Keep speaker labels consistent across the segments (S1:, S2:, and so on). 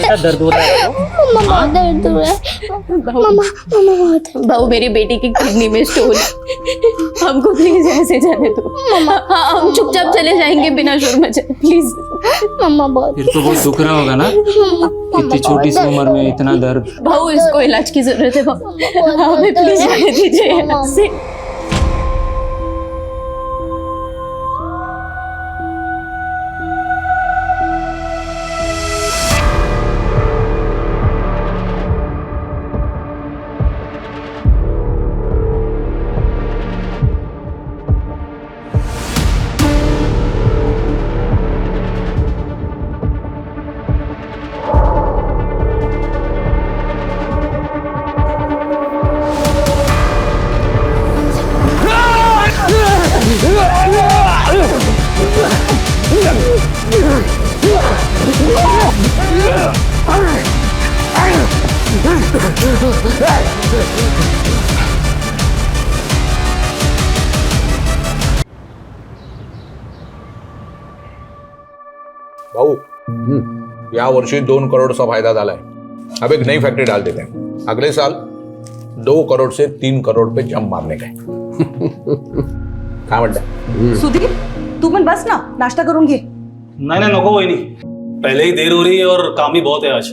S1: बेटा दर्द हो रहा है आपको?
S2: मम्मा दर्द हो रहा है। मम्मा बहुत
S3: बहू मेरी बेटी की किडनी में स्टोन है, हमको प्लीज ऐसे जाने दो। हाँ हम चुपचाप चले जाएंगे बिना शोर मचाए, प्लीज।
S2: मम्मा बहुत
S1: फिर तो बहुत दुख रहा होगा ना, इतनी छोटी सी उम्र में इतना दर्द।
S3: बहू इसको इलाज की जरूरत है बहू, हमें प्लीज जाने दीजिए यहाँ से।
S4: भाऊ या वर्षी 2 करोड़चा फायदा झालाय। अब एक नई फैक्ट्री डाल देते हैं, अगले साल 2 करोड़ से 3 करोड़ पे जंप मारने का है। काय म्हणता?
S5: सुधीर तू पण बस ना, नाश्ता करून घे।
S6: नहीं नहीं नको वही नहीं, पहले ही देर हो रही है और काम ही बहुत है आज।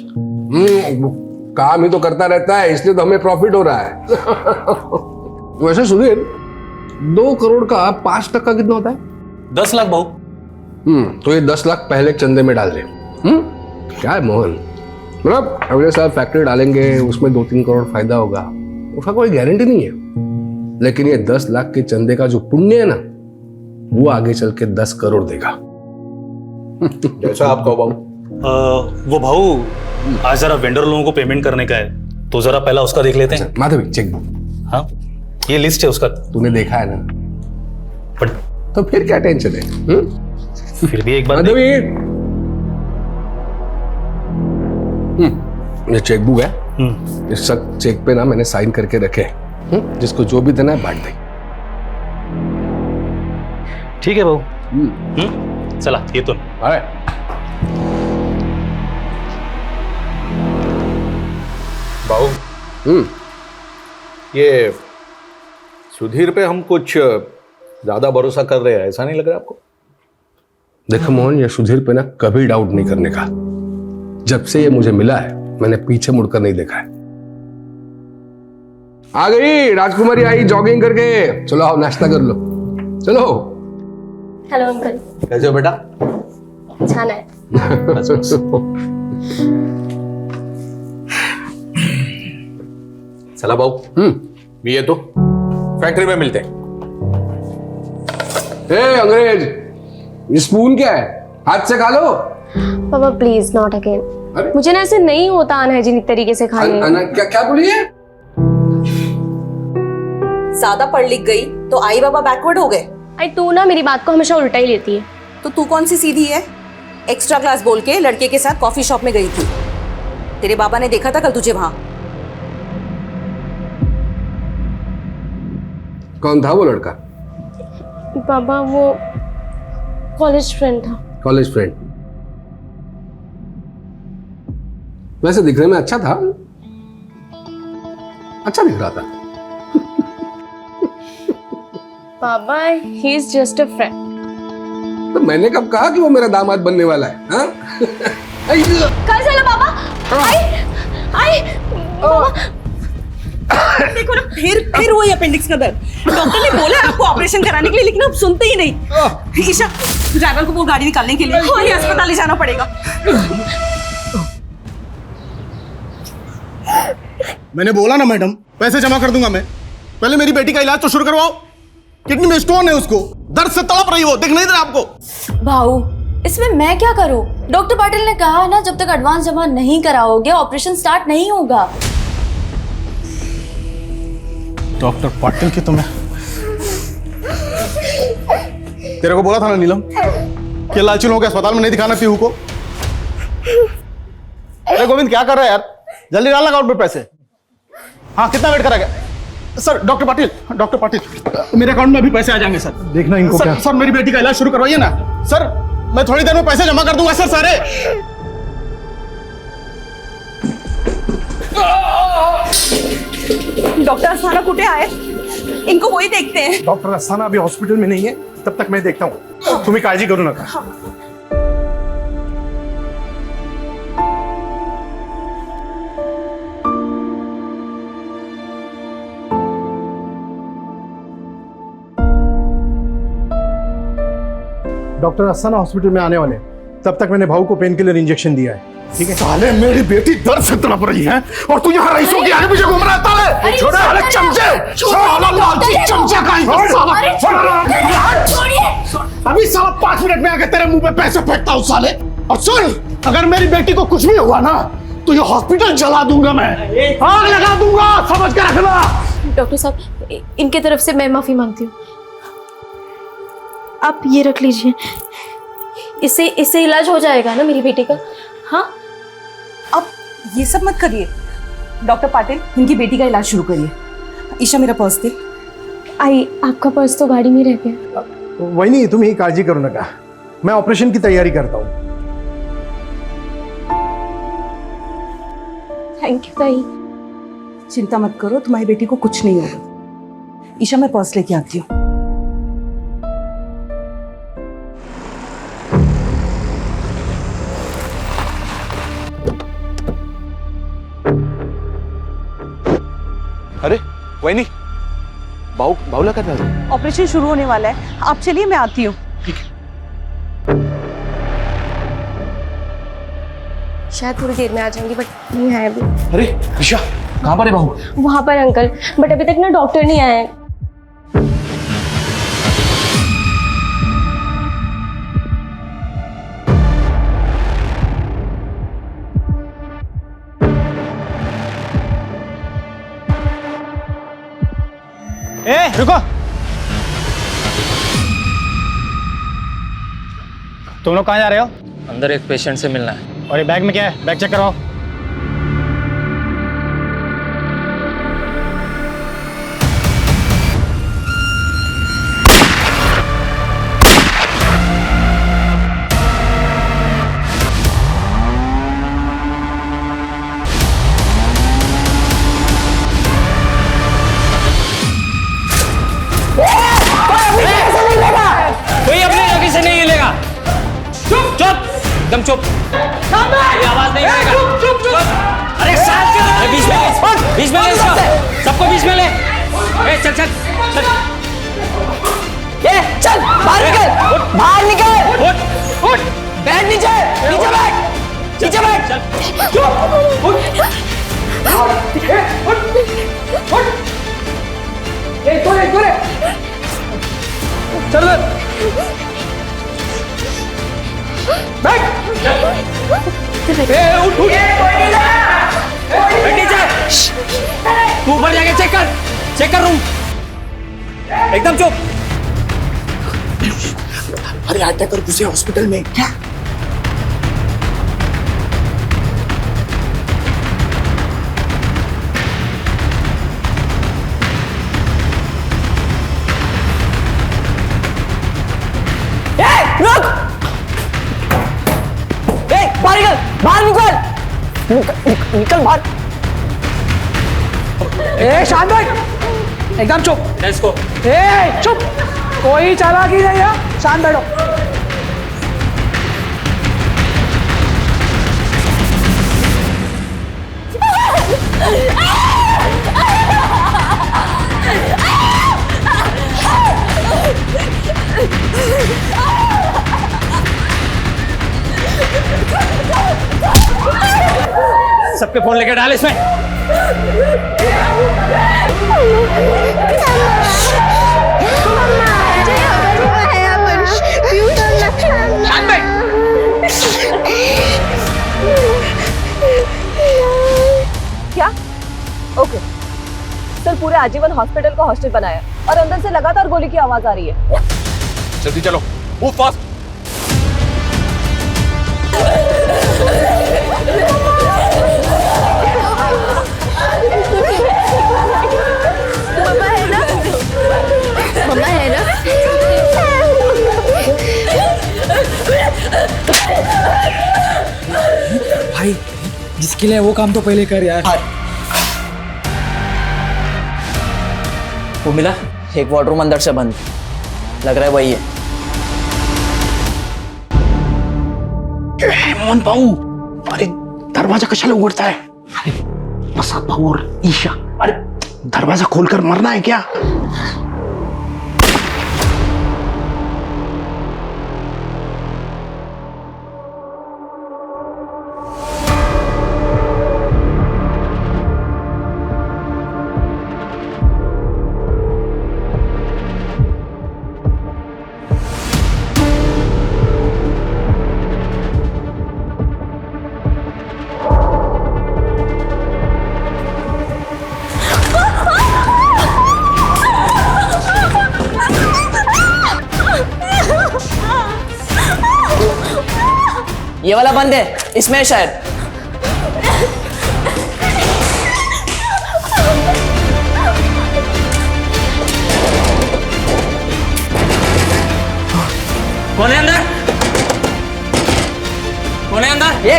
S7: काम ही तो करता रहता है, इसलिए तो हमें प्रॉफिट हो रहा है। वैसे सुधीर 2 करोड़ का 5% कितना होता है?
S6: 10 लाख भाऊ।
S7: तो ये 10 लाख पहले चंदे में डाल दे। क्या है मोहन, मतलब अगले साल फैक्ट्री डालेंगे, उसमें 2-3 करोड़ फायदा होगा, उसका कोई गारंटी नहीं है। लेकिन ये 10 लाख के चंदे का जो पुण्य है ना, वो आगे चल के 10 करोड़ देगा।
S4: जैसा आप कहो भाऊ।
S6: वो भाऊ आज जरा वेंडर लोगों को पेमेंट करने का है, तो जरा पहला उसका देख लेते हैं।
S7: Madhavi cheque book.
S6: हाँ ये लिस्ट है उसका।
S7: तूने देखा है ना,
S6: बट
S7: तो फिर क्या टेंशन है?
S6: फिर भी एक बार
S7: माधवी ये चेकबुक है, इस सब चेक पे ना मैंने साइन करके रखे हैं। जिसको जो भी देना है बांट दे।
S6: ठीक है भाऊ। चला ये तो
S4: भाऊ ये सुधीर पे हम कुछ ज्यादा भरोसा कर रहे हैं, ऐसा नहीं लग रहा आपको?
S7: देखो मोहन, ये सुधीर पे ना कभी डाउट नहीं करने का। जब से ये मुझे मिला है मैंने पीछे मुड़कर नहीं देखा है। आ गई राजकुमारी, आई जॉगिंग करके। चलो आओ नाश्ता कर लो, चलो।
S2: हेलो अंकल,
S4: कैसे हो बेटा?
S2: अच्छा है।
S4: चला भाऊ, भी ये तो फैक्ट्री में मिलते हैं।
S7: अंग्रेज, ये स्पून क्या है? हाथ से खा लो।
S2: पापा प्लीज नॉट अगेन, मुझे ना ऐसे नहीं होता अनहाइजीनिक तरीके से खाने।
S7: क्या बोली है?
S5: ज्यादा पढ़ लिख गई तो आई बाबा बैकवर्ड हो गए।
S2: आई तू ना मेरी बात को हमेशा उल्टा ही लेती है।
S5: तो तू कौन सी सीधी है? एक्स्ट्रा क्लास बोल के लड़के के साथ कॉफी शॉप में गई थी, तेरे बाबा ने देखा था कल तुझे वहां।
S7: कौन था वो लड़का?
S2: पापा वो कॉलेज फ्रेंड था।
S7: College friend? वैसे दिखने में अच्छा था, अच्छा दिख रहा था।
S2: पापा he is just a friend.
S7: तो मैंने कब कहा कि वो मेरा दामाद बनने वाला है? हाँ?
S2: कल चला पापा। आई पापा
S5: देखो ना, फिर वही अपेंडिक्स का दर्द। डॉक्टर ने बोला आपको ऑपरेशन कराने के लिए, लेकिन आप सुनते ही नहीं। ईशा ड्राइवर को वो गाड़ी निकालने के लिए और अस्पताल ले जाना पड़ेगा।
S8: मैंने बोला ना मैडम, पैसे जमा कर दूंगा मैं। पहले मेरी बेटी का इलाज तो शुरू करवाओ। किडनी में स्टोन है, उसको दर्द से तड़प रही हो, दिख नहीं रहा आपको?
S9: भाऊ इसमें मैं क्या करूं? डॉक्टर पाटिल ने कहा ना, जब तक एडवांस जमा नहीं कराओगे ऑपरेशन स्टार्ट नहीं होगा।
S8: डॉक्टर पाटिल की तुम्हें, तेरे को बोला था ना नीलम कि लालची लोगों के अस्पताल में नहीं दिखाना पीहू को। अरे गोविंद क्या कर रहा है यार, जल्दी डालना अकाउंट में पैसे। हाँ कितना वेट करा गया? सर डॉक्टर पाटिल मेरे अकाउंट में अभी पैसे आ जाएंगे सर। देखना इनको क्या। सर मेरी बेटी का इलाज शुरू करवाइए ना सर, मैं थोड़ी देर में पैसे जमा कर दूंगा सर सारे।
S5: डॉक्टर अस्थाना कुठे आहे? इनको वही देखते हैं.
S8: डॉक्टर अस्थाना अभी हॉस्पिटल में नहीं है, तब तक मैं देखता हूँ. तुम्ही काळजी करू नका. डॉक्टर अस्थाना हॉस्पिटल में आने वाले हैं. तब तक मैंने भाऊ को पेन किलर इंजेक्शन दिया है. ठीक है. साले मेरी बेटी दर्द से तड़प रही है और तू यहाँ रईसों के आगे पीछे घूम रहा है. साले छोड़े साले चमचे. साला लालची चमचा का है साला. छोड़िए. अभी साला 5 मिनट में आके तेरे मुंह पे पैसे फेंकता हूँ साले. और सुन, अगर मेरी बेटी को कुछ भी हुआ ना तो ये हॉस्पिटल जला दूंगा मैं. आग लगा दूंगा, समझ के रखना.
S9: डॉक्टर साहब, इनके तरफ से मैं माफी मांगती हूँ. आप ये रख लीजिए. इससे इलाज हो जाएगा ना मेरी बेटी का? हाँ.
S5: अब ये सब मत करिए. डॉक्टर पाटिल, इनकी बेटी का इलाज शुरू करिए. ईशा, मेरा पर्स दे.
S2: आई, आपका पर्स तो गाड़ी में रह गया.
S8: वही नहीं, तुम ही काळजी करू नका. मैं ऑपरेशन की तैयारी करता हूँ.
S2: थैंक यू ताई.
S5: चिंता मत करो, तुम्हारी बेटी को कुछ नहीं होगा. ईशा, मैं पर्स लेके आती हूँ.
S4: अरे वही नहीं, बाउला कर रहा है.
S5: ऑपरेशन शुरू होने वाला है. आप चलिए, मैं आती हूँ.
S2: शायद थोड़ी देर में आ जाएंगी, बट नहीं है अभी.
S4: अरे ईशा, कहाँ पर है बहू?
S2: वहां पर अंकल, बट अभी तक ना डॉक्टर नहीं आए हैं.
S8: ए रुको. तुम लोग कहाँ जा रहे हो?
S1: अंदर एक पेशेंट से मिलना है.
S8: और ये बैग में क्या है? बैग चेक करवाओ.
S1: कोई अपने जगह से नहीं हिलेगा. चुप चुप, एकदम चुप. ये आवाज नहीं करेगा. चुप चुप. अरे साथ के बीच में ले इसको. सबको बीच में ले. ए चल चल चल.
S10: ए चल बाहर निकल. बाहर निकल.
S1: उठ उठ.
S10: बैठ नीचे. नीचे बैठ. नीचे बैठ.
S1: चल. उठ.
S10: ए तोरे चल बैठ.
S1: ए उठ उठ. बैठ नीचे. तू ऊपर जाके चेक कर रूम. एकदम चुप.
S8: अरे अटैक कर घुसे हॉस्पिटल में. क्या?
S10: रुक. ए बाहर निकल बाहर. ए शांत बैठ. एकदम चुप.
S1: Let's go.
S10: ए चुप. कोई चालाकी नहीं है. शांत बैठो.
S1: सबके फोन लेके डाल इसमें.
S5: क्या? ओके. सर, पूरे आजीवन हॉस्पिटल को हॉस्टल बनाया और अंदर से लगातार गोली की आवाज आ रही है.
S4: जल्दी चलो, मूव फास्ट.
S9: मम्मा है ना?
S10: भाई, जिसके लिए वो काम तो पहले कर यार.
S1: वो मिला?
S11: एक वार्डरूम अंदर से बंद, लग रहा है वही है।
S8: मोहन भाऊ, अरे दरवाजा कशाला उघडता है? अरे प्रसाद भाऊ और ईशा, अरे दरवाजा खोलकर मरना है क्या?
S11: ये वाला बंद है, इसमें है शायद।
S1: कौन है अंदर? कौन है अंदर?
S11: ये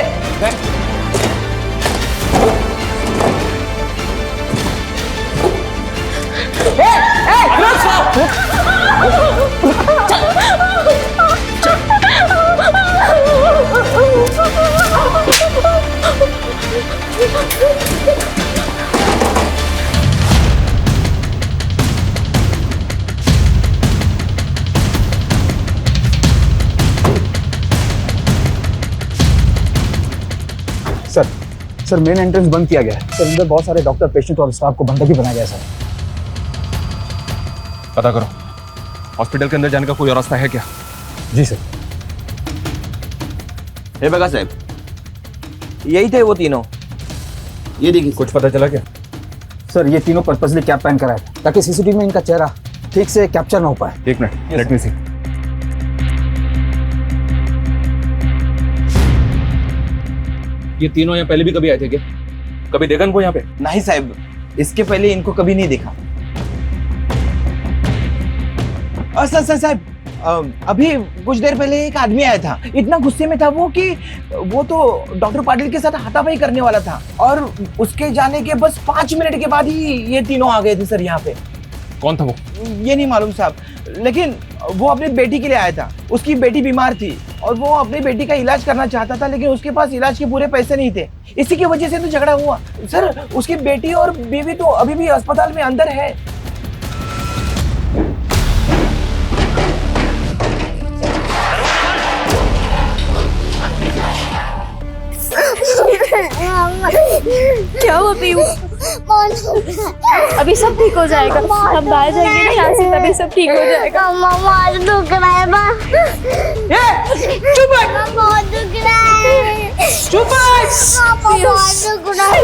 S10: सर मेन एंट्रेंस बंद किया गया है सर। अंदर बहुत सारे डॉक्टर, पेशेंट और स्टाफ को बंधक ही बनाया गया है सर।
S7: पता करो हॉस्पिटल के अंदर जाने का कोई और रास्ता है क्या?
S10: जी सर।
S11: हे बगा साहब, यही थे वो तीनों। ये देखिए।
S7: कुछ पता चला क्या?
S10: सर ये तीनों पर्पसली कैप पहन कर आए थे ताकि सीसीटीवी में इनका चेहरा ठीक से कैप्चर ना हो पाए।
S7: एक मिनट, लेट मी सी। ये तीनों यहाँ पहले भी कभी आए थे क्या? कभी देखा इनको यहाँ पे?
S11: नहीं साहब, इसके पहले इनको कभी नहीं देखा। सर साहब, अभी कुछ देर पहले एक आदमी आया था। इतना गुस्से में था वो कि वो तो डॉक्टर पाटिल के साथ हाथापाई करने वाला था, और उसके जाने के बस 5 मिनट के बाद ही ये तीनों आ गए थे सर यहाँ पे।
S7: कौन था वो?
S11: ये नहीं मालूम साहब, लेकिन वो अपनी बेटी के लिए आया था। उसकी बेटी बीमार थी और वो अपनी बेटी का इलाज करना चाहता था, लेकिन उसके पास इलाज के पूरे पैसे नहीं थे। इसी की वजह से तो झगड़ा हुआ सर। उसकी बेटी और बीवी तो अभी भी अस्पताल में अंदर है।
S3: क्या हुआ पीयू? अभी सब ठीक हो जाएगा। हम बाहर जाएंगे ना यहाँ से, तभी सब ठीक हो जाएगा।
S2: मामा दुख रहा है माँ।
S11: चुप
S2: बहुत दुख रहा है।
S11: चुप
S2: बहुत दुख रहा है।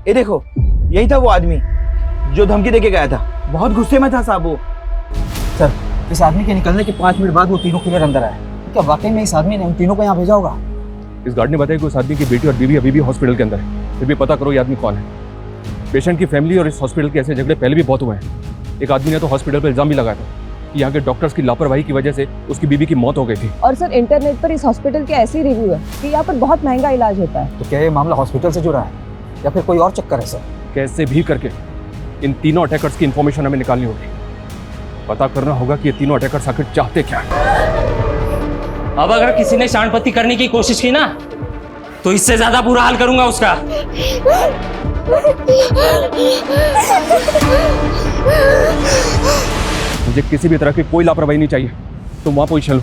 S11: ये देखो, यही था वो आदमी जो धमकी देके गया था। बहुत गुस्से में था साहब वो।
S10: सर इस आदमी के निकलने के 5 मिनट बाद वो तीनों क्लियर अंदर आए। क्या वाकई में इस आदमी ने उन तीनों को यहाँ भेजा होगा?
S7: इस गार्ड ने बताया कि उस आदमी की बेटी और बीवी अभी भी हॉस्पिटल के अंदर है। फिर भी पता करो ये आदमी कौन है। पेशेंट की फैमिली और इस हॉस्पिटल के ऐसे झगड़े पहले भी बहुत हुए हैं। एक आदमी ने तो हॉस्पिटल पर इल्जाम भी लगाया था कि यहाँ के डॉक्टर्स की लापरवाही की वजह से उसकी बीवी की मौत हो गई थी।
S12: और सर इंटरनेट पर इस हॉस्पिटल के ऐसे रिव्यू है कि यहाँ पर बहुत महंगा इलाज होता है।
S10: तो क्या ये मामला हॉस्पिटल से जुड़ा है या फिर कोई और चक्कर है सर?
S7: कैसे भी करके इन तीनों अटैकर्स की इंफॉर्मेशन हमें निकालनी होगी। पता करना होगा कि ये तीनों अटैकर्स आखिर चाहते क्या हैं।
S1: अब अगर किसी ने शांतपति करने की कोशिश की ना, तो इससे ज्यादा बुरा हाल करूंगा उसका।
S7: मुझे किसी भी तरह की कोई लापरवाही नहीं चाहिए। तुम वहां पोजीशन लो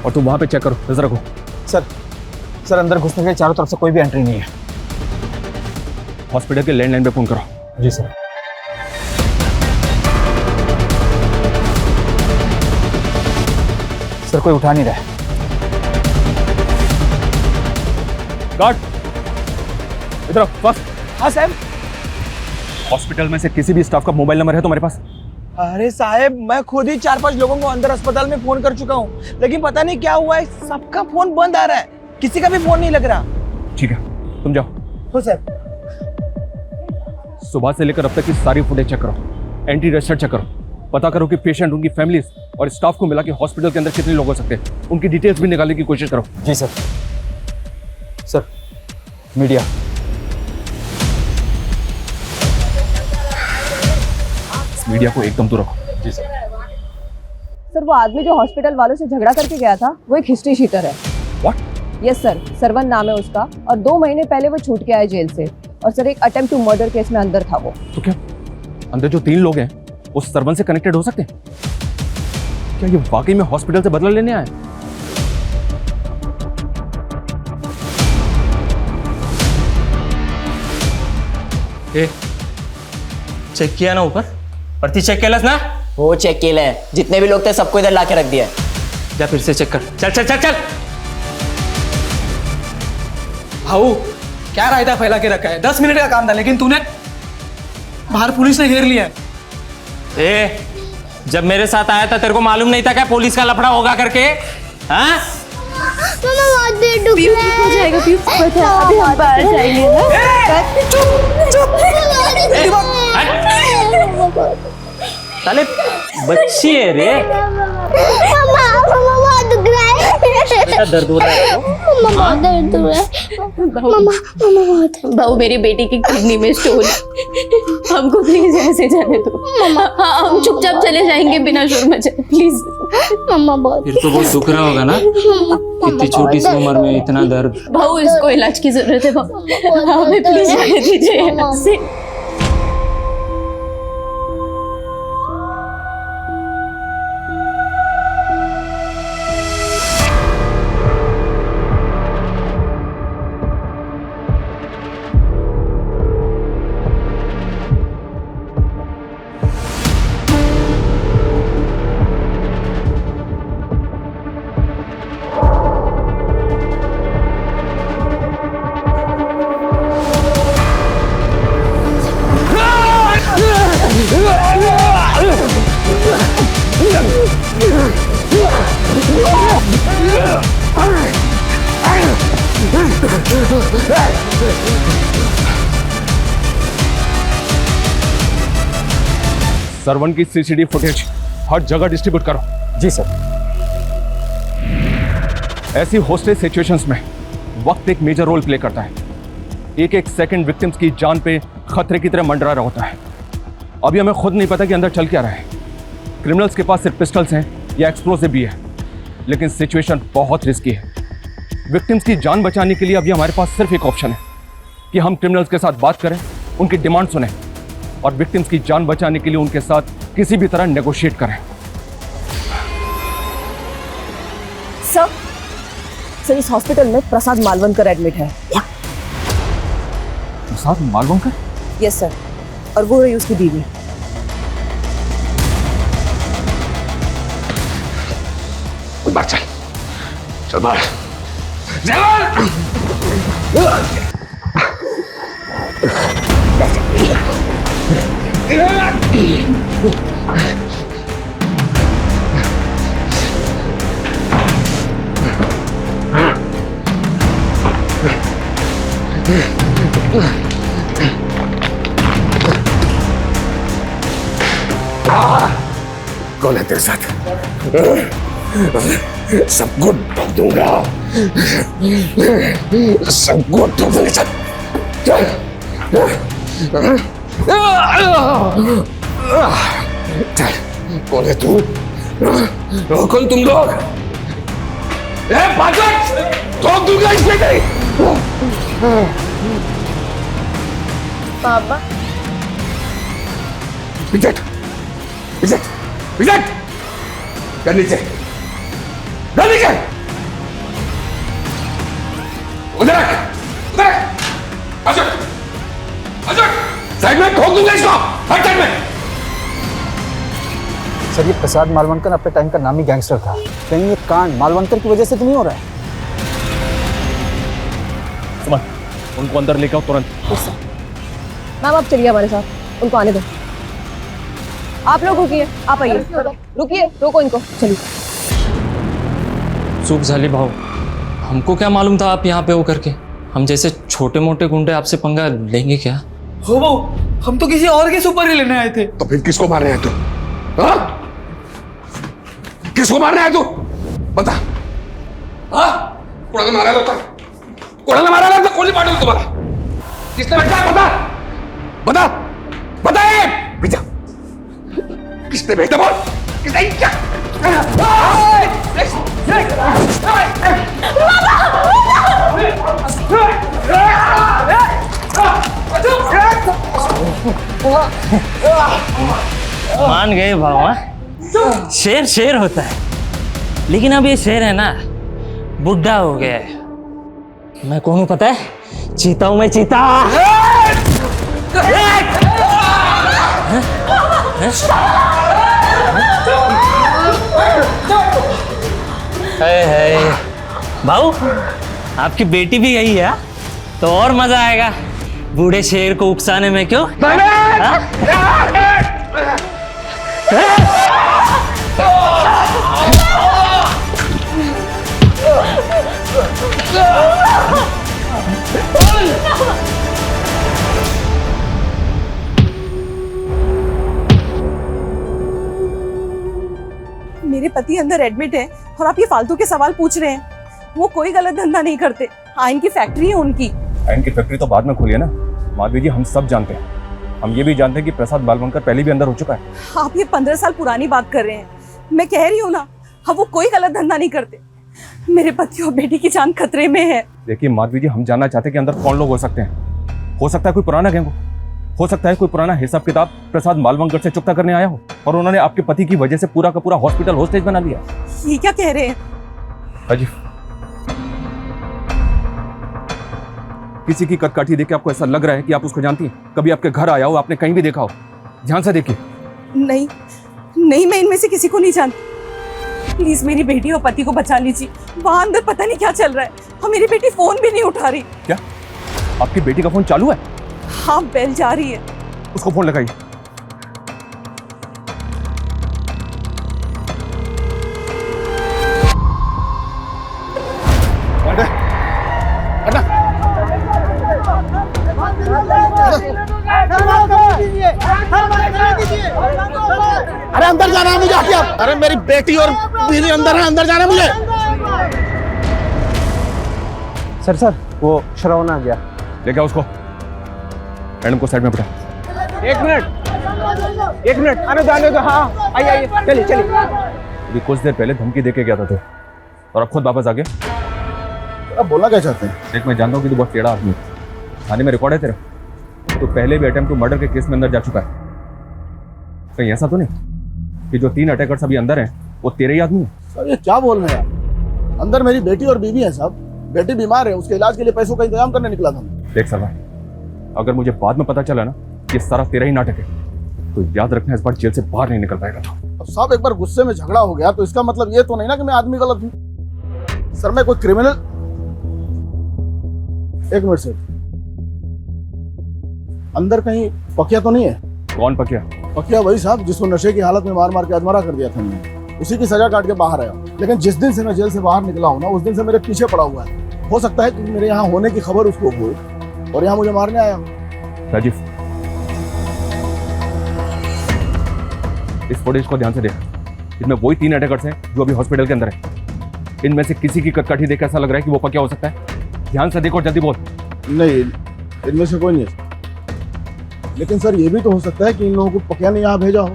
S7: और तुम वहां पे चेक करो, नजर रखो।
S10: सर अंदर घुसने के लिए चारों तरफ से कोई भी एंट्री नहीं है।
S7: हॉस्पिटल के लैंडलाइन पे फोन करो।
S10: जी सर। सर कोई उठा नहीं रहा है।
S7: गार्ड इधर बस।
S11: हाँ साहब।
S7: हॉस्पिटल में से किसी भी स्टाफ का मोबाइल नंबर है तुम्हारे पास?
S11: अरे साहब, मैं खुद ही 4-5 लोगों को अंदर अस्पताल में फोन कर चुका हूँ, लेकिन पता नहीं क्या हुआ है, सबका फोन बंद आ रहा है, किसी का भी फोन नहीं लग रहा।
S8: ठीक है, तुम जाओ।
S11: हो सर।
S8: सुबह से लेकर अब तक की सारी फुटेज चेक करो, एंटी रजिस्टर चेक करो, पता करो कि पेशेंट, उनकी फैमिलीज और स्टाफ को मिला के हॉस्पिटल के अंदर कितने लोग हो सकते हैं, उनकी डिटेल्स भी निकालने की कोशिश करो।
S10: जी सर। Sir, media.
S8: मीडिया को एकदम दूर रखो।
S10: जी सर।
S12: सर, वो आदमी जो हॉस्पिटल वालों से झगड़ा करके गया था वो एक हिस्ट्री शीटर है।
S8: व्हाट?
S12: यस सर, सरवन नाम है उसका और 2 महीने पहले वो छूट के आया जेल से। और सर, एक अटेम्प्ट टू मर्डर केस में अंदर था वो।
S8: तो क्या अंदर जो 3 लोग हैं वो सरवन से कनेक्टेड हो सकते हैं? क्या ये वाकई में हॉस्पिटल से बदला लेने आए?
S1: ए, चेक किया ना ऊपर? परती चेक केलस ना?
S10: वो चेक केलं है, जितने भी लोग थे सबको इधर ला के रख दिया।
S1: जा फिर से चेक कर। चल चल चल चल।
S11: भाऊ, क्या रायता फैला के रखा है? 10 मिनट का काम था, लेकिन तूने बाहर पुलिस ने घेर लिया है।
S1: ए, जब मेरे साथ आया था तेरे को मालूम नहीं था क्या पुलिस का लफड़ा होगा करके? हाँ?
S3: पीयू ठीक हो जाएगा, पीयू अभी हम बाहर जाएंगे ना।
S1: साले बच्ची है रे। बेटा दर्द हो रहा है?
S3: दर्द हो रहा है। भाऊ, मेरी बेटी की किडनी में स्टोन है, हमको प्लीज ऐसे जाने दो। हाँ, हम चुपचाप चले जाएंगे बिना शोर मचाए, प्लीज। मम्मा बहुत
S1: फिर तो बहुत दुख रहा होगा ना, इतनी छोटी सी उम्र में इतना दर्द।
S3: भाऊ, इसको इलाज की जरूरत है भाऊ, हमें प्लीज जाने दीजिए यहाँ से।
S8: सरवन की सीसीटीवी फुटेज हर जगह डिस्ट्रीब्यूट करो।
S10: जी सर।
S8: ऐसी हॉस्टेज सिचुएशंस में वक्त एक मेजर रोल प्ले करता है। एक एक सेकंड विक्टिम्स की जान पे खतरे की तरह मंडरा रहा होता है। अभी हमें खुद नहीं पता कि अंदर चल क्या रहा है। क्रिमिनल्स के पास सिर्फ पिस्टल्स हैं या एक्सप्लोसिव भी है, लेकिन सिचुएशन बहुत रिस्की है। विक्टिम्स की जान बचाने के लिए अभी हमारे पास सिर्फ एक ऑप्शन है कि हम क्रिमिनल्स के साथ बात करें, उनकी डिमांड सुनें और विक्टिम्स की जान बचाने के लिए उनके साथ किसी भी तरह नेगोशिएट करें।
S12: सर, इस हॉस्पिटल में प्रसाद मालवनकर एडमिट है।
S8: प्रसाद मालवनकर?
S12: यस सर, और वो है उसकी बीवी।
S7: बाहर चल, चल बाहर। कौन है तेरे साथ? सबको ठोक दूंगा, सबको ठोक दूंगा। चल चल, कौन है तू? कौन तुम लोग? ठोक दूंगा इसमें नहीं।
S2: पापा
S7: विजट, विजट, विजट, कर नीचे, कर नीचे, उधर रख, उधर रख, अशोक, अशोक, साइड में ठोक दूंगा इसको, हर साइड में।
S10: सर, ये प्रसाद मालवनकर अपने टाइम का नामी गैंगस्टर था। कहीं ये कांड मालवनकर की वजह से तो नहीं हो रहा है?
S8: समझ, उनको अंदर लेकर आओ तुरंत।
S12: मैम, आप चलिए हमारे साथ, उनको आने दो। आप लोग रुकिए, आप आइए, रुकिए, रोको इनको, चलिए।
S1: चूक झाली भाऊ, हमको क्या मालूम था आप यहाँ पे हो करके। हम जैसे छोटे मोटे गुंडे आपसे पंगा लेंगे क्या?
S11: हो भाऊ, हम तो किसी और के सुपर ही लेने आए थे।
S7: तो फिर किसको मारने आए तू? हाँ? किसको मारने आए तू? बता। हाँ? कोणाला मारायला होता? कोणाला मारायला होता? कोणी पाठवलं तुम्हाला? किसने भेजा? बता। बता। बता ये! भेजा। किसने भेजा बोल? किसने भेजा?
S1: मान गए भाव, हाँ? शेर शेर होता है, लेकिन अब ये शेर है ना बुढ़ा हो गया है। मैं कौन हूं पता है? चीता हूं मैं, चीता। भाऊ, आपकी बेटी भी यही है तो और मजा आएगा बूढ़े शेर को उकसाने में। क्यों?
S5: मेरे पति अंदर एडमिट है और आप ये फालतू के सवाल पूछ रहे हैं। वो कोई गलत धंधा नहीं करते। आयन की फैक्ट्री है उनकी।
S13: आयन की फैक्ट्री तो बाद में खोली है ना माधवी जी, हम सब जानते हैं। हम ये भी जानते हैं कि प्रसाद बालवंकर पहले भी अंदर हो चुका है।
S5: आप ये 15 साल पुरानी बात कर रहे हैं। मैं कह रही हूँ ना, अब वो कोई गलत धंधा नहीं करते। मेरे पति और बेटी की जान खतरे में है।
S13: देखिए माधवी जी, हम जानना चाहते हैं कि अंदर कौन लोग हो सकते हैं। हो सकता है कोई पुराना गैंग हो सकता है कोई पुराना हिसाब किताब प्रसाद मालवंकर से चुकता करने आया हो और उन्होंने आपके पति की वजह से पूरा का पूरा हॉस्पिटल होस्टेज बना लिया।
S5: ये क्या कह रहे हैं?
S13: अजी, किसी की कदकाठी देख के आपको ऐसा लग रहा है कि आप उसको जानती हैं? कभी आपके घर आया हो, आपने कहीं भी देखा हो? ध्यान से देखिए।
S5: नहीं नहीं, मैं इनमें से किसी को नहीं जानती। प्लीज मेरी बेटी और पति को बचा लीजिए। वहां अंदर पता नहीं क्या चल रहा है और मेरी बेटी फोन भी नहीं उठा रही।
S13: क्या आपकी बेटी का फोन चालू है?
S5: हाँ, बेल जा रही है।
S13: उसको फोन लगाइए।
S8: अरे अंदर जाना है मुझे, आके आप। अरे मेरी बेटी और बीवी अंदर है, अंदर जाना है मुझे।
S10: सर वो श्रवण आ गया।
S13: लेके आओ उसको। मैडम को साइड में बैठा।
S11: एक मिनट आने दो। हाँ आइए चलिए।
S13: अभी कुछ देर पहले धमकी देके गया था तू और अब खुद वापस आ गया।
S8: अब बोलना क्या चाहते हैं?
S13: देख, मैं जानता हूँ कि तू बहुत टेढ़ा आदमी है। थाने में रिकॉर्ड है तेरा। तो पहले भी अटेम्प्ट टू मर्डर के केस में अंदर जा चुका है। कहीं ऐसा तो नहीं कि जो 3 अटैकर्स अभी अंदर हैं वो तेरे ही आदमी है?
S8: सर ये क्या बोल रहे हैं आप? अंदर मेरी बेटी और बीवी है साहब। बेटी बीमार है, उसके इलाज के लिए पैसों का इंतजाम करने निकला था।
S13: देख सरवा, अगर मुझे बाद में पता चला ना कि सारा तेरा ही नाटक है तो याद रखना, इस बार जेल से बाहर नहीं निकल पाएगा। तो
S8: अब साहब एक बार गुस्से में झगड़ा हो गया तो इसका मतलब ये तो नहीं ना कि मैं आदमी गलत हूँ। सर मैं कोई क्रिमिनल। एक मिनट सर, अंदर कहीं पकिया तो नहीं है?
S13: कौन पकिया?
S8: पकिया वही साहब जिसको नशे की हालत में मार मार के अधमरा कर दिया था मैंने। उसी की सजा काट के बाहर आया। लेकिन जिस दिन से मैं जेल से बाहर निकला हूँ ना, उस दिन से मेरे पीछे पड़ा हुआ है। हो सकता है कि मेरे यहाँ होने की खबर उसको हो और यहाँ मुझे मारने आया हो।
S13: राजीव, इस फुटेज को ध्यान से देख। इनमें वही 3 अटैकर्स हैं जो अभी हॉस्पिटल के अंदर है। इनमें से किसी की कदकाठी देख ऐसा लग रहा है कि वो पकिया हो सकता है। ध्यान से देखो, जल्दी बोल।
S8: नहीं, इनमें से कोई नहीं है। लेकिन सर ये भी तो हो सकता है कि इन लोगों को पकिया ने यहाँ भेजा हो।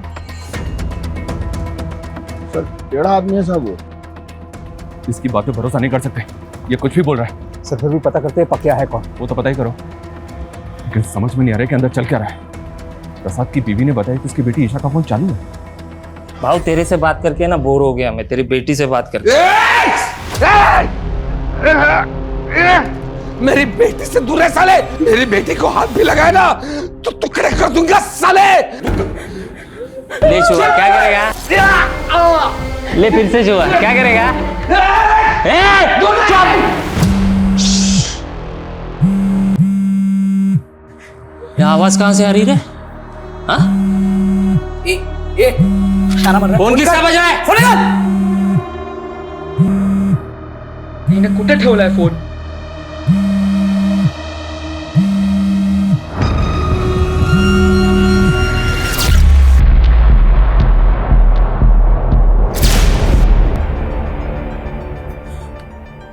S8: सर टेढ़ा आदमी है साहब वो।
S13: इसकी बात पे भरोसा नहीं कर सकते, ये कुछ भी बोल रहा है।
S10: सर फिर भी पता करते हैं पकिया है कौन।
S13: वो तो पता ही करो, लेकिन समझ में नहीं आ रहा है कि अंदर चल क्या रहा है। प्रसाद की बीवी ने बताया कि उसकी बेटी ईशा का फोन चालू है।
S1: भाव तेरे से बात करके ना बोर हो गया मैं, तेरी बेटी से बात करके।
S7: मेरी बेटी से दूर है साले। मेरी बेटी को हाथ भी लगाए ना तो टुकड़े कर दूंगा साले।
S1: ले छुआ, क्या करेगा? ले फिर से छुआ, क्या करेगा? ये आवाज कहां से आ रही रे? हाँ?
S10: ये ताना मार रहा है।
S1: फोन किसका बज रहा है?
S10: फोन निकाल। इन्हें कुठे ठेवलाय फोन?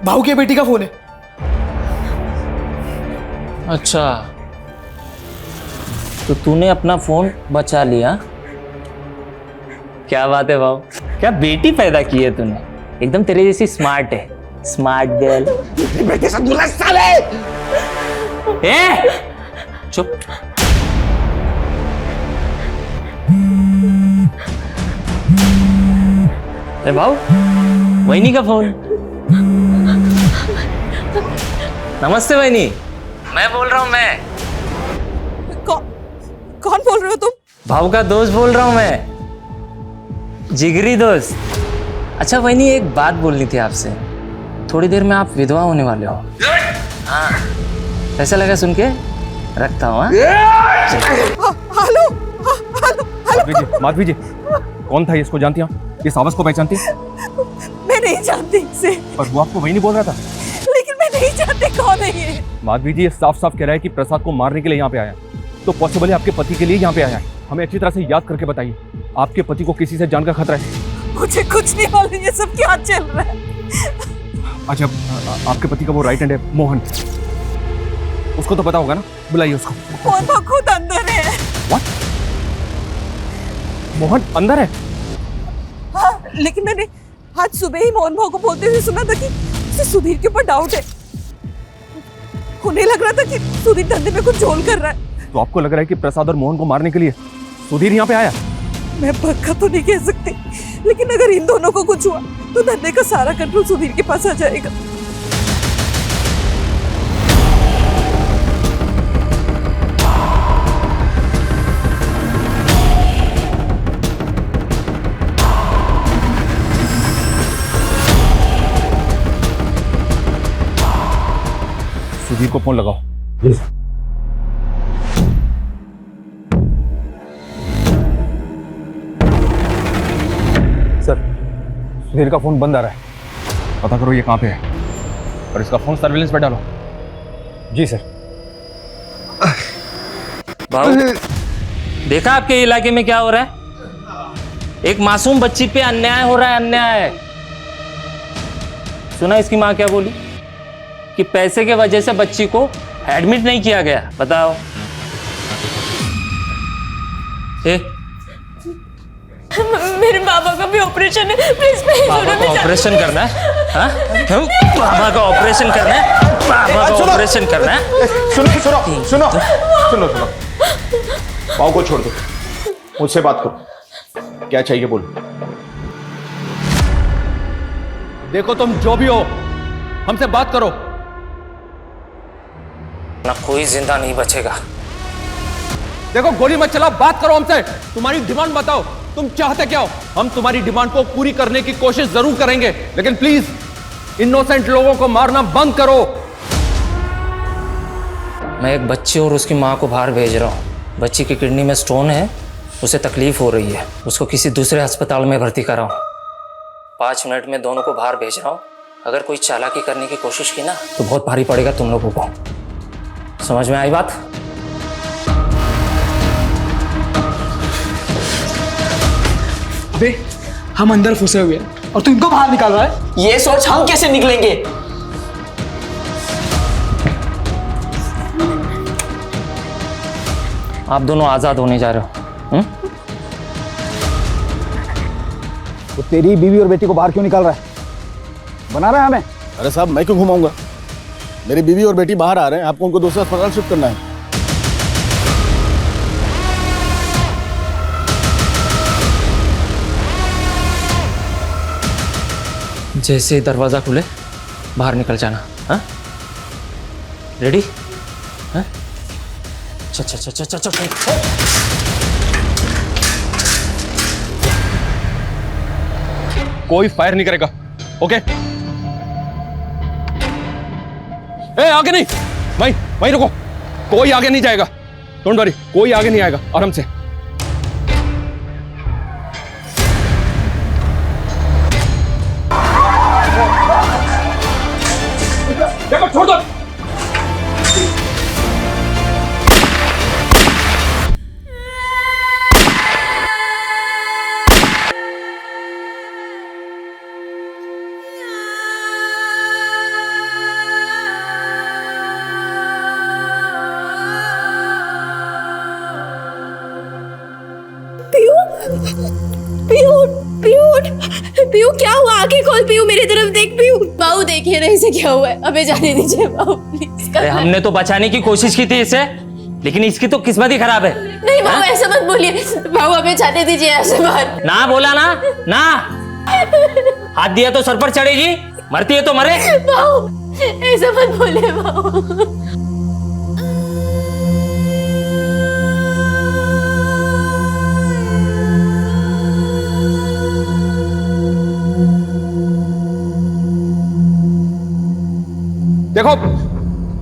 S10: भाऊ की बेटी का फोन है।
S1: अच्छा, तो तूने अपना फोन बचा लिया। क्या बात है भाऊ, क्या बेटी पैदा की है तूने, एकदम तेरे जैसी स्मार्ट है, स्मार्ट गर्ल।
S8: बेटे से दूर रह साले।
S1: ए, चुप। अरे भाऊ, वहीनी का फोन। नमस्ते वहीनी, मैं बोल रहा हूँ। मैं
S5: कौन बोल रहे हो तुम?
S1: भाऊ का दोस्त बोल रहा हूँ मैं, जिगरी दोस्त। अच्छा वहीनी, एक बात बोलनी थी आपसे। थोड़ी देर में आप विधवा होने वाले हो। हाँ, कैसा लगा सुन के? रखता हूँ।
S5: हेलो,
S13: माधवी जी, कौन था ये? इसको जानती हैं आप? इस आवाज को पहचानती हैं?
S5: मैं नहीं जानती इसे।
S13: पर वो आपको वही नहीं बोल रहा था।
S5: लेकिन मैं नहीं जानती कौन है ये।
S13: माधवी जी, ये साफ साफ कह रहा है कि प्रसाद को मारने के लिए यहाँ पे आया है। तो पॉसिबल है आपके पति के लिए यहाँ पे आया है। हमें अच्छी तरह से याद करके बताइए, आपके पति को किसी से जान का खतरा है?
S5: मुझे कुछ नहीं मालूम ये सब क्या चल रहा है।
S13: अच्छा, आपके पति का वो राइट हैंड है मोहन, उसको तो पता होगा ना? बुलाइए उसको।
S5: मोहन खुद अंदर है।
S13: What? मोहन अंदर है?
S5: हाँ, लेकिन मैंने आज सुबह ही मोहन भाव को बोलते हुए सुना था कि उसे सुधीर के ऊपर डाउट है। उन्हें लग रहा था कि सुधीर धंधे में कुछ झोल कर रहा है।
S13: तो आपको लग रहा है कि प्रसाद और मोहन को मारने के लिए सुधीर यहाँ पे आया?
S5: मैं पक्का तो नहीं कह सकती, लेकिन अगर इन दोनों को कुछ हुआ तो धंधे का सारा कंट्रोल सुधीर के पास आ जाएगा।
S13: सुधीर को फोन लगाओ। सर, सुधीर का फोन बंद आ रहा है, पता करो ये कहाँ पे है और इसका फोन सर्विलेंस पे डालो। जी सर।
S1: भाऊ, देखा आपके इलाके में क्या हो रहा है? एक मासूम बच्ची पे अन्याय हो रहा है, अन्याय। सुना इसकी माँ क्या बोली? कि पैसे के वजह से बच्ची को एडमिट नहीं किया गया। बताओ।
S5: मेरे बाबा का भी ऑपरेशन है, प्लीज
S1: बाबा का ऑपरेशन करना है? हाँ? बाबा का ऑपरेशन करना है? बाबा का ऑपरेशन करना है?
S8: सुनो सुनो सुनो सुनो सुनो, बाबू को छोड़ दो, मुझसे बात करो। क्या चाहिए बोलो।
S13: देखो तुम जो भी हो, हमसे बात करो।
S1: ना कोई जिंदा नहीं बचेगा।
S13: देखो गोली मत चलाओ, बात करो हमसे। तुम्हारी डिमांड बताओ, तुम चाहते क्या हो? हम तुम्हारी डिमांड को पूरी करने की कोशिश जरूर करेंगे, लेकिन प्लीज इनोसेंट लोगों को मारना बंद करो।
S1: मैं एक बच्ची और उसकी माँ को बाहर भेज रहा हूँ। बच्ची की किडनी में स्टोन है, उसे तकलीफ हो रही है, उसको किसी दूसरे अस्पताल में भर्ती कराओ। 5 मिनट में दोनों को बाहर भेज रहा हूँ। अगर कोई चालाकी करने की कोशिश की ना तो बहुत भारी पड़ेगा तुम लोगों को। समझ में आई बात?
S10: अबे हम अंदर फंसे हुए हैं और तू इनको बाहर निकाल रहा है।
S11: ये सोच हम कैसे निकलेंगे?
S1: आप दोनों आजाद होने जा रहे हो।
S10: तो तेरी बीवी और बेटी को बाहर क्यों निकाल रहा है? बना रहा है हमें?
S8: अरे साहब, मैं क्यों घुमाऊंगा? मेरी बीवी और बेटी बाहर आ रहे हैं, आपको उनको दूसरा अस्पताल शिफ्ट करना है।
S1: जैसे ही दरवाजा खुले बाहर निकल जाना। हाँ, रेडी? हाँ, चल चल चल चल चल चल।
S13: कोई फायर नहीं करेगा, ओके? ए, आगे नहीं, वहीं रुको। कोई आगे नहीं जाएगा, डोंट वरी, कोई आगे नहीं आएगा, आराम से।
S3: पीयू पीयू पीयू क्या हुआ? आंखें खोल पीयू, मेरी तरफ देख पीयू। बाबू देखिए ना इसे क्या हुआ है, हमें जाने दीजिए बाबू प्लीज।
S1: अरे हमने तो बचाने की कोशिश की थी इसे, लेकिन इसकी तो किस्मत ही खराब है।
S3: नहीं बाबू ऐसा मत बोलिए, बाबू हमें जाने दीजिए ऐसे बात।
S1: ना बोला ना ना, हाथ दिया तो सर पर चढ़ेगी, मरती है तो मरे।
S3: बाबू ऐसा मत बोलिए बाबू।
S13: देखो,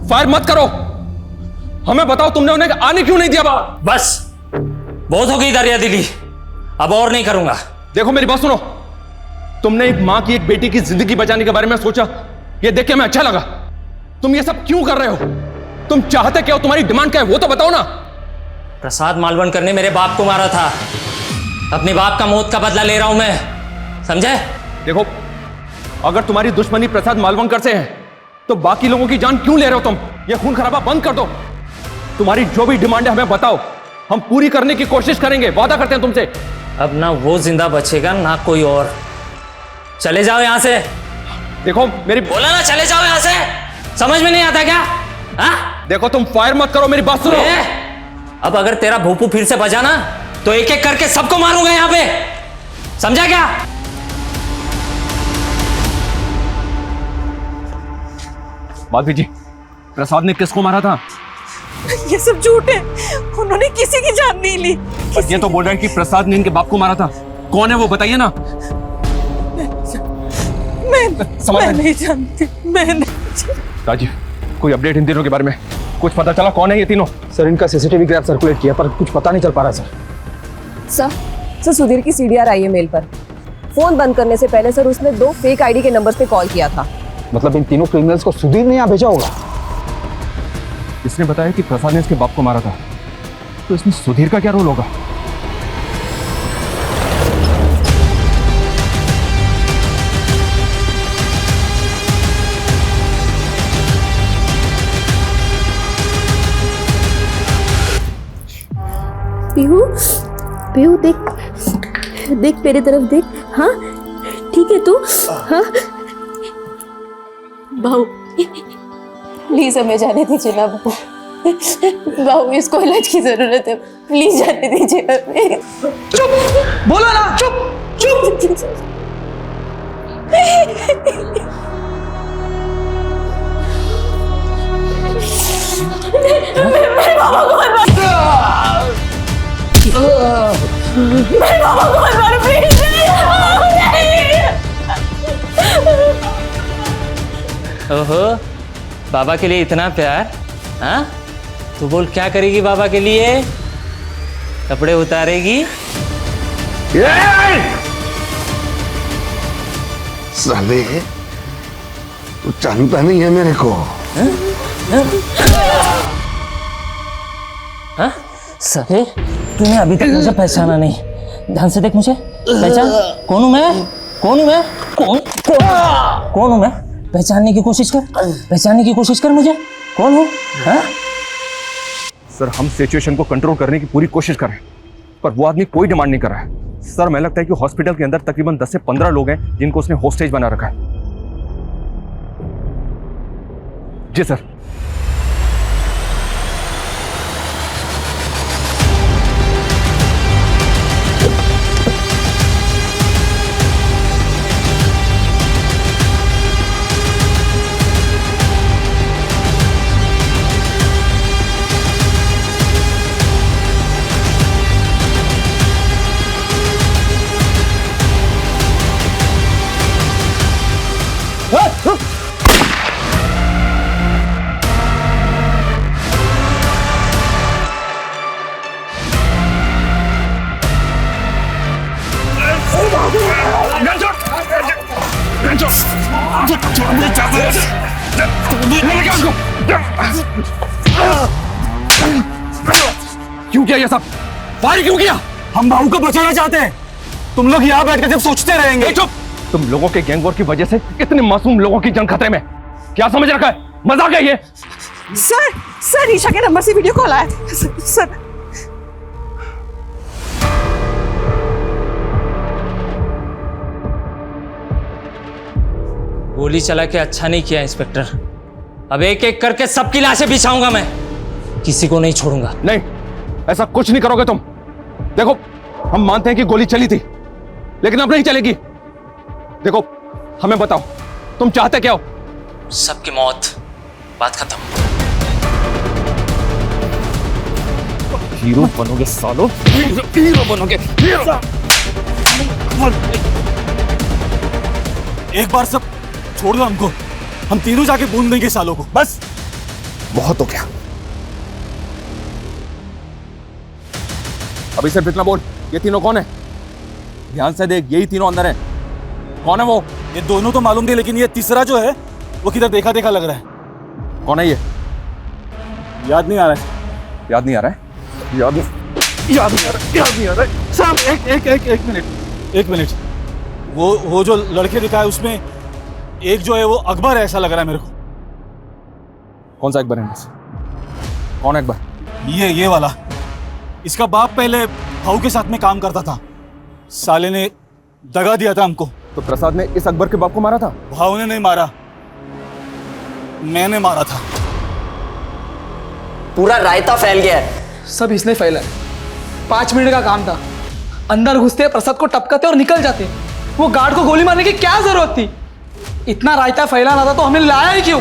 S13: फायर मत करो, हमें बताओ तुमने उन्हें आने क्यों नहीं दिया बाहर?
S1: बस बहुत हो गई दरिया दिली, अब और नहीं करूंगा।
S13: देखो मेरी बात सुनो, तुमने एक मां की एक बेटी की जिंदगी बचाने के बारे में सोचा, ये देख के हमें अच्छा लगा। तुम ये सब क्यों कर रहे हो? तुम चाहते क्या हो? तुम्हारी डिमांड क्या है वो तो बताओ ना।
S1: प्रसाद मालवणकर ने मेरे बाप को मारा था, अपने बाप का मौत का बदला ले रहा हूं मैं, समझे?
S13: देखो, अगर तुम्हारी दुश्मनी प्रसाद मालवणकर से है तो बाकी लोगों की जान क्यों ले रहे हो तुम? ये खून खराबा बंद कर दो। तुम्हारी जो भी डिमांड है हमें बताओ, हम पूरी करने की कोशिश करेंगे, वादा करते हैं तुमसे।
S1: अब ना वो जिंदा बचेगा ना कोई और। चले जाओ यहां से।
S13: देखो मेरी,
S1: बोला ना चले जाओ यहां से, समझ में नहीं आता क्या? हाँ?
S13: देखो तुम फायर मत करो, मेरी बात सुनो।
S1: अब अगर तेरा भूपू फिर से बजा ना तो एक एक करके सबको मारूंगा यहां पे, समझा क्या?
S13: माधवी जी, प्रसाद ने किसको मारा था?
S5: ये सब झूठ है, उन्होंने किसी की जान नहीं ली।
S13: ये तो बोल रहे हैं कि प्रसाद ने इनके बाप को मारा था। कौन है वो बताइए ना।
S5: मैं नहीं जानती, मैं नहीं जानती।
S13: राजीव, कोई अपडेट इन तीनों के बारे में? कुछ पता चला कौन है ये तीनों?
S10: सर इनका सीसीटीवी ग्राफ सर्कुलेट किया पर कुछ पता नहीं चल पा रहा सर।
S12: सर सुधीर की सीडीआर आई है मेल पर। फोन बंद करने से पहले सर उसने 2 फेक आईडी के नंबर्स पे कॉल किया था।
S10: मतलब इन तीनों क्रिमिनल्स को सुधीर ने यहाँ भेजा होगा।
S13: इसने बताया कि प्रसाद ने इसके बाप को मारा था, तो इसमें सुधीर का क्या रोल होगा?
S3: पीहू पीहू देख देख मेरी तरफ देख। हाँ ठीक है तू? हाँ बाबू प्लीज हमें जाने दीजिए ना बाबू। बाबू इसको इलाज की जरूरत है, प्लीज जाने दीजिए हमें।
S11: चुप, बोलो ना, चुप चुप।
S5: मेरे बाबा को मत मारो, मेरे बाबा को मत मारो प्लीज।
S1: ओहो, बाबा के लिए इतना प्यार? हाँ, तू बोल क्या करेगी बाबा के लिए? कपड़े उतारेगी?
S7: साले, तू जानता नहीं है मेरे को।
S1: हाँ? साले, तूने अभी तक मुझे पहचाना नहीं। ध्यान से देख मुझे, पहचान कौन हूं मैं? कौन हूं मैं? कौन हूं मैं? पहचानने की कोशिश कर, पहचानने की कोशिश कर मुझे, कौन हूं? हाँ?
S13: सर हम सिचुएशन को कंट्रोल करने की पूरी कोशिश कर रहे हैं, पर वो आदमी कोई डिमांड नहीं कर रहा है। सर मैं लगता है कि हॉस्पिटल के अंदर तकरीबन 10 से 15 लोग हैं जिनको उसने होस्टेज बना रखा है। जी सर। क्यों किया ये सब? फायर क्यों किया?
S11: हम बाबू को बचाना चाहते हैं। तुम लोग यहाँ बैठ कर जब सोचते रहेंगे।
S13: चुप! तुम लोगों के गैंग वॉर की वजह से इतने मासूम लोगों की जान खतरे में। क्या समझ रखा है? मजाक है ये?
S5: सर ईशा के नंबर से वीडियो कॉल आया था सर।
S1: गोली चला के अच्छा नहीं किया इंस्पेक्टर। अब एक एक करके सबकी लाशें बिछाऊंगा मैं, किसी को नहीं छोड़ूंगा।
S13: नहीं, ऐसा कुछ नहीं करोगे तुम। देखो, हम मानते हैं कि गोली चली थी, लेकिन अब नहीं चलेगी। देखो, हमें बताओ, तुम चाहते क्या हो?
S1: सबकी मौत, बात खत्म।
S13: हीरो बनोगे सालो, हीरो बनोगे, हीरो।
S6: एक बार सब छोड़ दो हमको, हम तीनों जाके बूंद देंगे सालों को। बस
S13: बहुत हो गया। अभी सिर्फ इतना बोल, ये तीनों कौन है? ध्यान से देख, यही तीनों अंदर है। कौन है वो?
S6: ये दोनों तो मालूम थे, लेकिन ये तीसरा जो है वो किधर देखा देखा लग रहा है।
S13: कौन है ये?
S6: याद नहीं आ रहा है।
S13: याद नहीं आ रहा है? याद नहीं आ रहा है।
S6: साहब एक मिनट। वो जो लड़के दिखा है उसमें एक जो है वो अकबर है, ऐसा लग रहा है मेरे को।
S13: कौन सा अकबर है? कौन है अकबर?
S6: ये वाला। इसका बाप पहले भाऊ के साथ में काम करता था, साले ने दगा दिया था हमको।
S13: तो प्रसाद ने इस अकबर के बाप को मारा था?
S6: भाऊ ने नहीं मारा, मैंने मारा था।
S10: पूरा रायता फैल गया है।
S11: सब इसने फैला है। 5 मिनट का काम था, अंदर घुसते प्रसाद को टपकाते और निकल जाते। वो गार्ड को गोली मारने की क्या जरूरत थी? इतना रायता फैलाना था तो हमने लाया ही क्यों?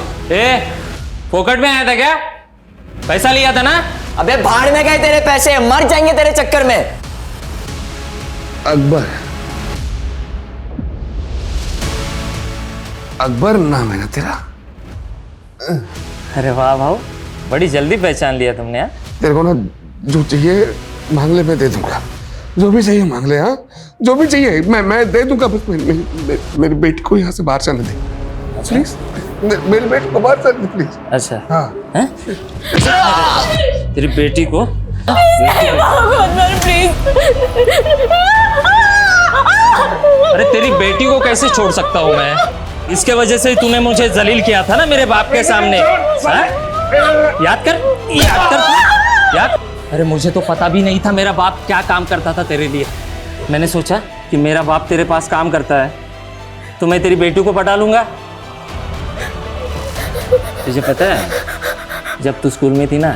S1: फोकट में आया था क्या? पैसा लिया था ना?
S10: अबे भाड़ में गए तेरे पैसे, मर जाएंगे तेरे चक्कर में।
S7: अकबर, अकबर नाम है ना तेरा?
S1: अरे वाह भाऊ, बड़ी जल्दी पहचान लिया तुमने। यार
S7: तेरे को ना जो चाहिए मांग ले, मैं दे दूंगा। जो भी चाहिए मांग ले। हाँ, जो भी चाहिए मैं दे दूंगा। बस मेरी बेटी को यहाँ से बाहर जाने दे प्लीज। मेरी बेटी को बाहर जाने दे प्लीज।
S1: अच्छा
S7: हाँ।
S1: हैं? तेरी बेटी को? अरे तेरी बेटी को कैसे छोड़ सकता हूँ मैं? इसके वजह से तूने मुझे जलील किया था ना मेरे बाप के सामने। याद कर। अरे मुझे तो पता भी नहीं था मेरा बाप क्या काम करता था तेरे लिए। मैंने सोचा कि मेरा बाप तेरे पास काम करता है तो मैं तेरी बेटी को पटा लूंगा। तुझे पता है जब तू स्कूल में थी ना,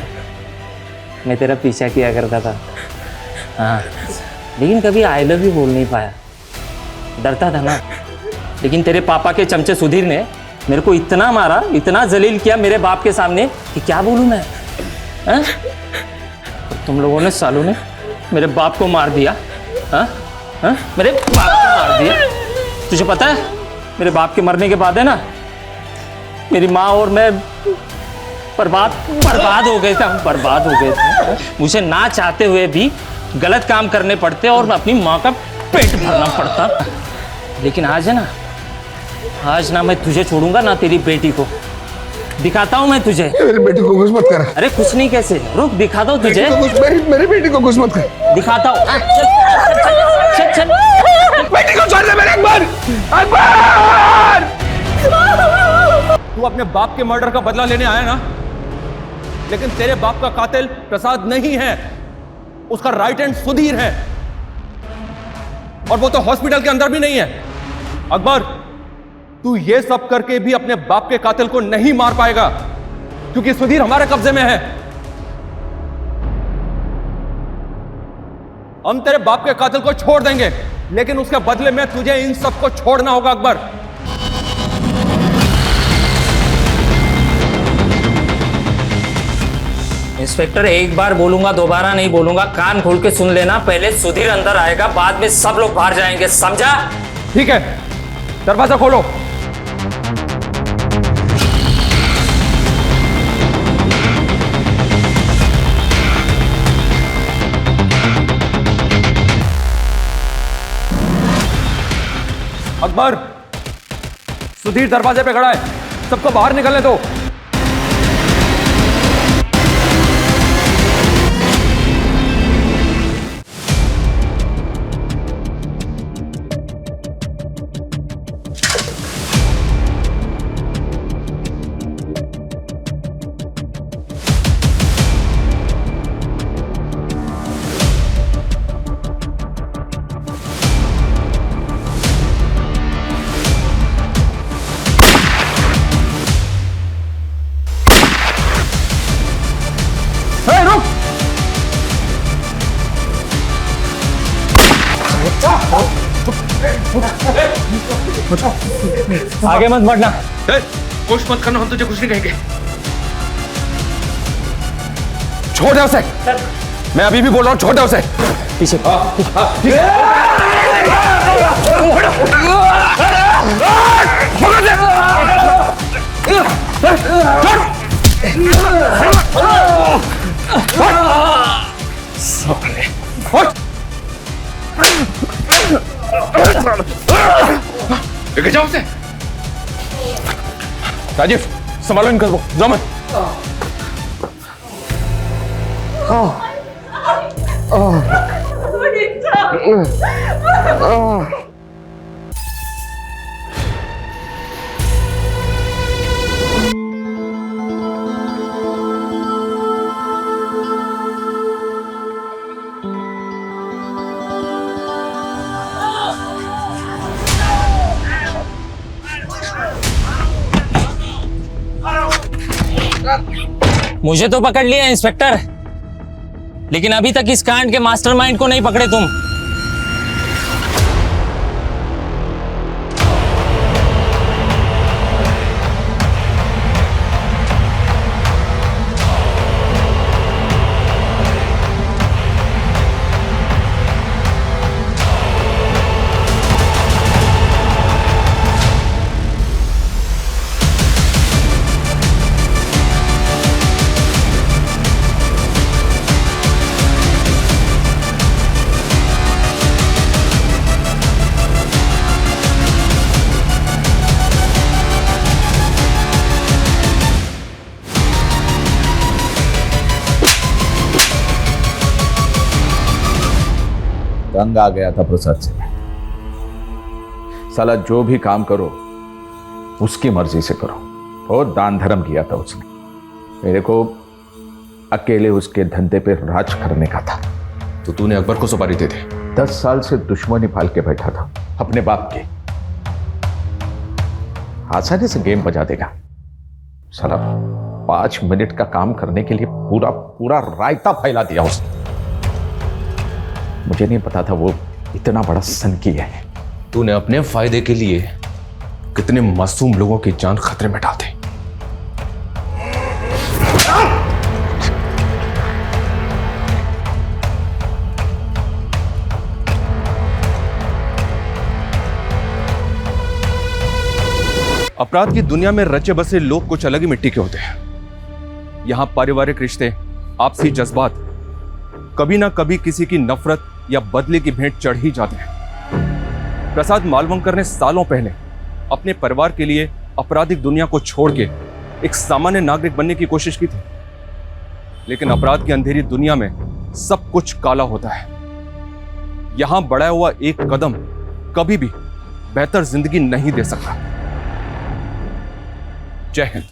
S1: मैं तेरा पीछा किया करता था। हाँ, लेकिन कभी आई लव यू बोल नहीं पाया, डरता था ना। लेकिन तेरे पापा के चमचे सुधीर ने मेरे को इतना मारा, इतना जलील किया मेरे बाप के सामने कि क्या बोलूं मैं। हाँ? तुम लोगों ने, सालों ने मेरे बाप को मार दिया। हाँ? हाँ? मेरे बाप को मार दिया। तुझे पता है मेरे बाप के मरने के बाद है ना, मेरी माँ और मैं बर्बाद हो गए थे। हम बर्बाद हो गए थे। मुझे ना चाहते हुए भी गलत काम करने पड़ते और अपनी माँ का पेट भरना पड़ता। लेकिन आज है ना, आज ना मैं तुझे छोड़ूंगा ना तेरी बेटी को। दिखाता हूँ मैं तुझे।
S7: मेरी बेटी को कुछ मत कर।
S1: अरे कुछ नहीं, कैसे? रुक, दिखाता हूँ तुझे।
S7: मेरी बेटी को कुछ मत कर।
S1: दिखाता हूँ। चल।
S7: बेटी को छोड़ दे मेरे। अकबर!
S13: तू अपने बाप के मर्डर का बदला लेने आया ना, लेकिन तेरे बाप का कातिल प्रसाद नहीं है, उसका राइट हैंड सुधीर है। और वो तो हॉस्पिटल के अंदर भी नहीं है। अकबर, तू ये सब करके भी अपने बाप के कातिल को नहीं मार पाएगा, क्योंकि सुधीर हमारे कब्जे में है। हम तेरे बाप के कातिल को छोड़ देंगे, लेकिन उसके बदले में तुझे इन सबको छोड़ना होगा। अकबर,
S1: इंस्पेक्टर, एक बार बोलूंगा, दोबारा नहीं बोलूंगा। कान खोल के सुन लेना। पहले सुधीर अंदर आएगा, बाद में सब लोग बाहर जाएंगे, समझा?
S13: ठीक है, दरवाजा खोलो। अकबर, सुधीर दरवाजे पे खड़ा है, सबको बाहर निकलने दो।
S1: आगे मत बढ़ना।
S13: कोशिश मत करना, हम तुझे कुछ नहीं कहेंगे। छोड़ दे उसे। मैं अभी भी बोल रहा हूँ, छोड़ दे उसे।
S1: पीछे
S13: लेके जाओ उसे। राजीव संभालो इनको, जाओ मत।
S1: मुझे तो पकड़ लिया इंस्पेक्टर, लेकिन अभी तक इस कांड के मास्टरमाइंड को नहीं पकड़े तुम।
S4: तंग आ गया था प्रसाद से। साला जो भी काम करो उसकी मर्जी से करो। बहुत दान धर्म किया था उसने। मेरे को अकेले उसके धंधे पे राज करने का था।
S13: तो तूने अकबर को सुपारी दे दी?
S4: 10 साल से दुश्मनी पाल के बैठा था अपने बाप की। आसानी से गेम बजा देगा साला। 5 मिनट का काम करने के लिए पूरा पूरा रायता फैला दिया उसने। मुझे नहीं पता था वो इतना बड़ा सनकी है।
S13: तूने अपने फायदे के लिए कितने मासूम लोगों की जान खतरे में डाल दी। अपराध की दुनिया में रचे बसे लोग कुछ अलग ही मिट्टी के होते हैं। यहां पारिवारिक रिश्ते, आपसी जज्बात कभी ना कभी किसी की नफरत या बदले की भेंट चढ़ ही जाते हैं। प्रसाद मालवंकर ने सालों पहले अपने परिवार के लिए आपराधिक दुनिया को छोड़ के एक सामान्य नागरिक बनने की कोशिश की थी, लेकिन अपराध की अंधेरी दुनिया में सब कुछ काला होता है। यहां बढ़ाया हुआ एक कदम कभी भी बेहतर जिंदगी नहीं दे सकता। जय हिंद।